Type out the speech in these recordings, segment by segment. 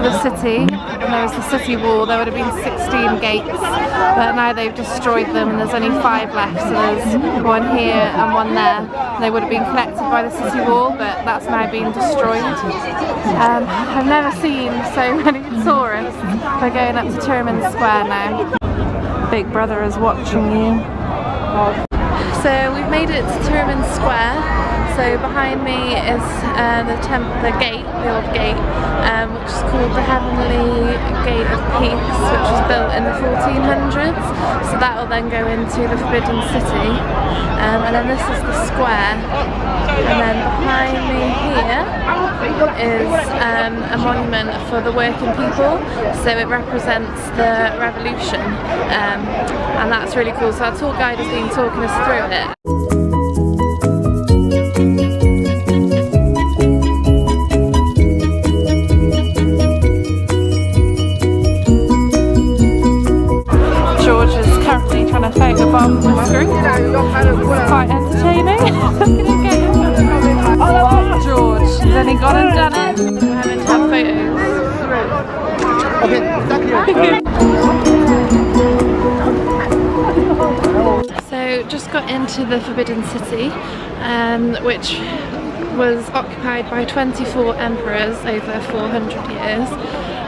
the city, and there was the city wall. There would have been 16 gates, but now they've destroyed them and there's only 5 left, so there's one here and one there. They would have been connected by the city wall, but that's now been destroyed. I've never seen so many tourists. We're going up to Tiananmen Square now. Big Brother is watching you. So we've made it to Tiananmen Square. So behind me is the gate, the old gate, which is called the Heavenly Gate of Peace, which was built in the 1400s. So that will then go into the Forbidden City. And then this is the square. And then behind me here is a monument for the working people. So it represents the revolution. And that's really cool. So our tour guide has been talking us through it. Trying to fake a bomb on the screen. It's quite entertaining. George, he's only gone and done it. We're having to have photos. So just got into the Forbidden City, which was occupied by 24 emperors over 400 years.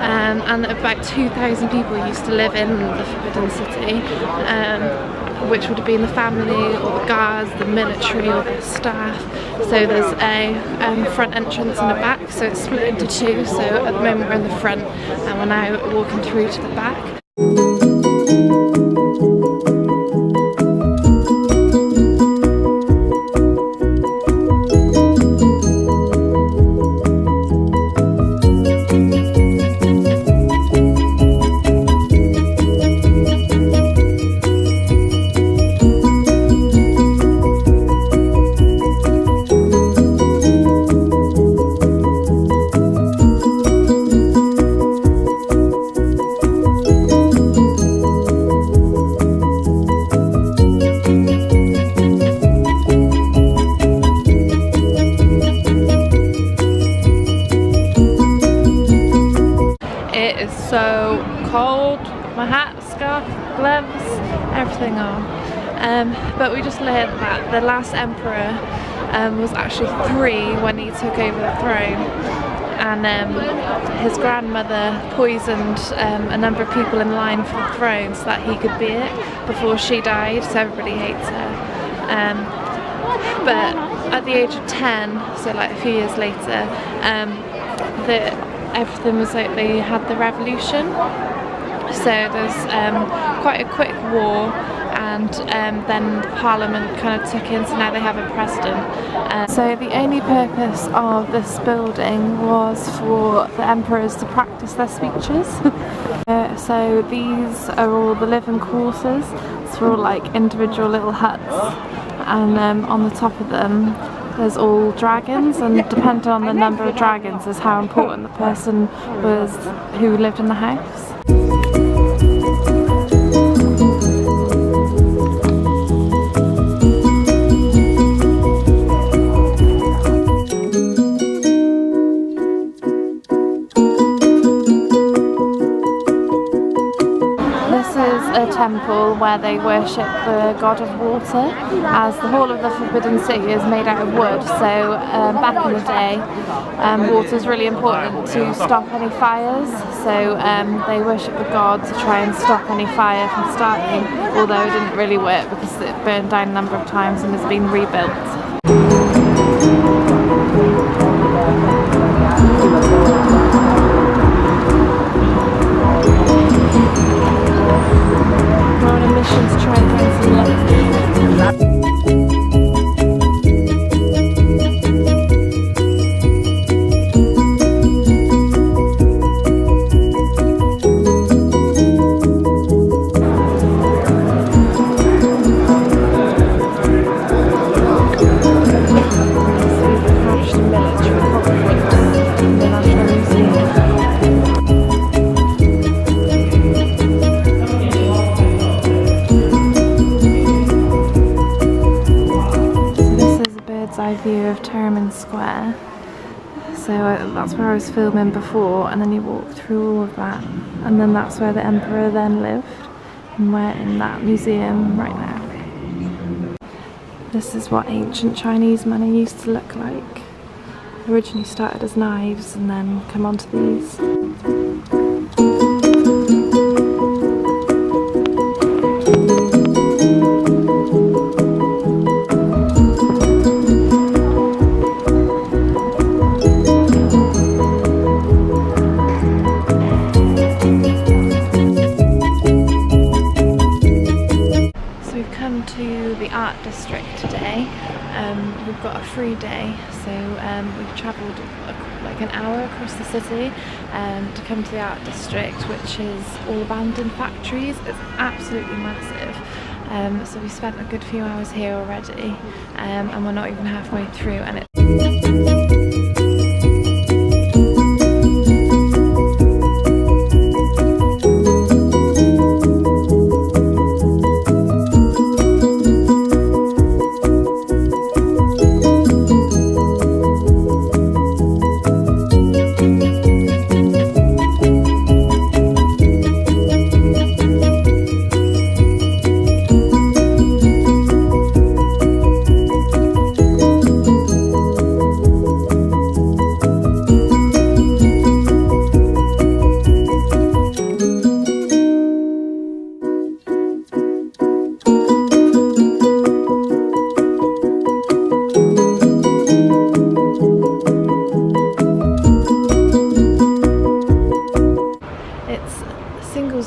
And about 2,000 people used to live in the Forbidden City, which would have been the family or the guards, the military or the staff. So there's a front entrance and a back, so it's split into 2. So at the moment we're in the front and we're now walking through to the back. So cold, my hat, scarf, gloves, everything on. But we just learned that the last emperor was actually 3 when he took over the throne, and his grandmother poisoned a number of people in line for the throne so that he could be it before she died, so everybody hates her. But at the age of 10, so like a few years later, everything was like they had the revolution. So there's quite a quick war, and then Parliament kind of took in, so now they have a president. So the only purpose of this building was for the emperors to practice their speeches. So these are all the living quarters. It's all like individual little huts, and on the top of them there's all dragons, and depending on the number of dragons is how important the person was who lived in the house. A temple where they worship the god of water, as the whole of the Forbidden City is made out of wood. So back in the day, water is really important to stop any fires, so they worship the god to try and stop any fire from starting, although it didn't really work because it burned down a number of times and has been rebuilt. To try and find some luck. View of Tiananmen Square. So that's where I was filming before, and then you walk through all of that, and then that's where the emperor then lived, and we're in that museum right now. This is what ancient Chinese money used to look like. Originally started as knives and then come onto these. To the art district today. We've got a free day, so we've travelled like an hour across the city to come to the art district, which is all abandoned factories. It's absolutely massive. So we spent a good few hours here already, and we're not even halfway through, and it's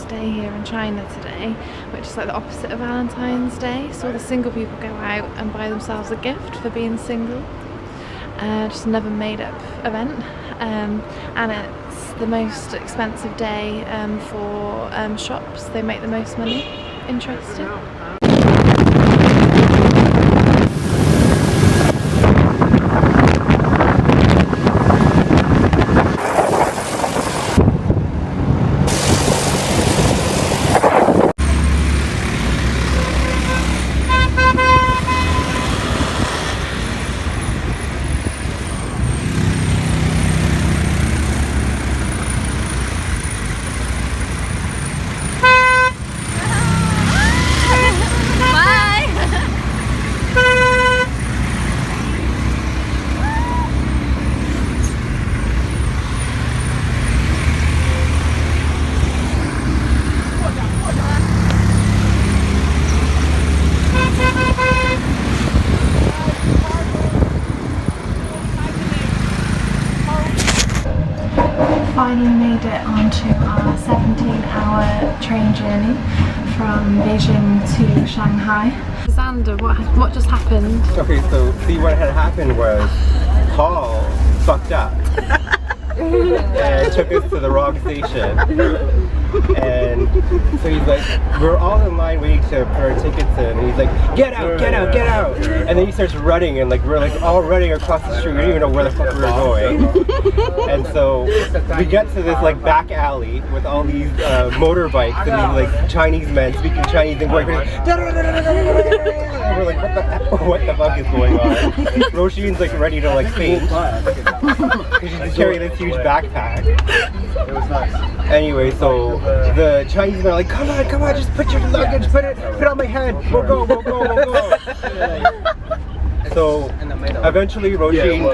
Day here in China today, which is like the opposite of Valentine's Day. So all the single people go out and buy themselves a gift for being single. Just another made-up event, and it's the most expensive day for shops. They make the most money. Interesting. Finally made it onto our 17-hour train journey from Beijing to Shanghai. Xander, what just happened? Okay, so see what had happened was Paul fucked up and took us to the wrong station. And so he's like, we're all in line waiting to put our tickets in, and he's like, get out, get out, get out! And then he starts running, and like we're like all running across the street. We didn't even know where the fuck we were going. And so we get to this like back alley with all these motorbikes and these like Chinese men speaking Chinese and going, and we're like, what the fuck is going on? Roshin's like ready to like faint because she's carrying this huge backpack. It was nice. Anyway, so the Chinese men are like, come on, just put your luggage, put it on my head, we'll go. So eventually Roshin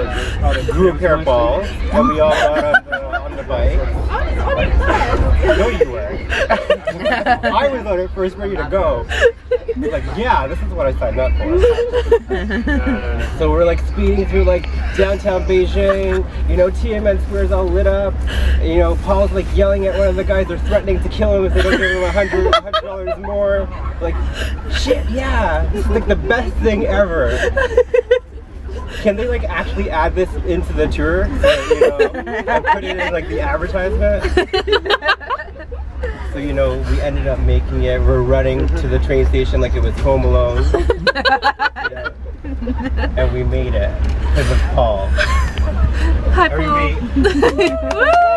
grew a pair of balls, and we all got on the bike. No, you were. I was on it first, ready to go. Like, yeah, this is what I signed up for. So we're like speeding through like downtown Beijing, you know, Tiananmen Square is all lit up, you know, Paul's like yelling at one of the guys, they're threatening to kill him if they don't give him $100 more. Like, shit, yeah, this is like the best thing ever. Can they like actually add this into the tour? So, you know, and put it in like the advertisement? So, you know, we ended up making it. We're running to the train station like it was Home Alone. Yeah. And we made it because of Paul. Hi, Paul.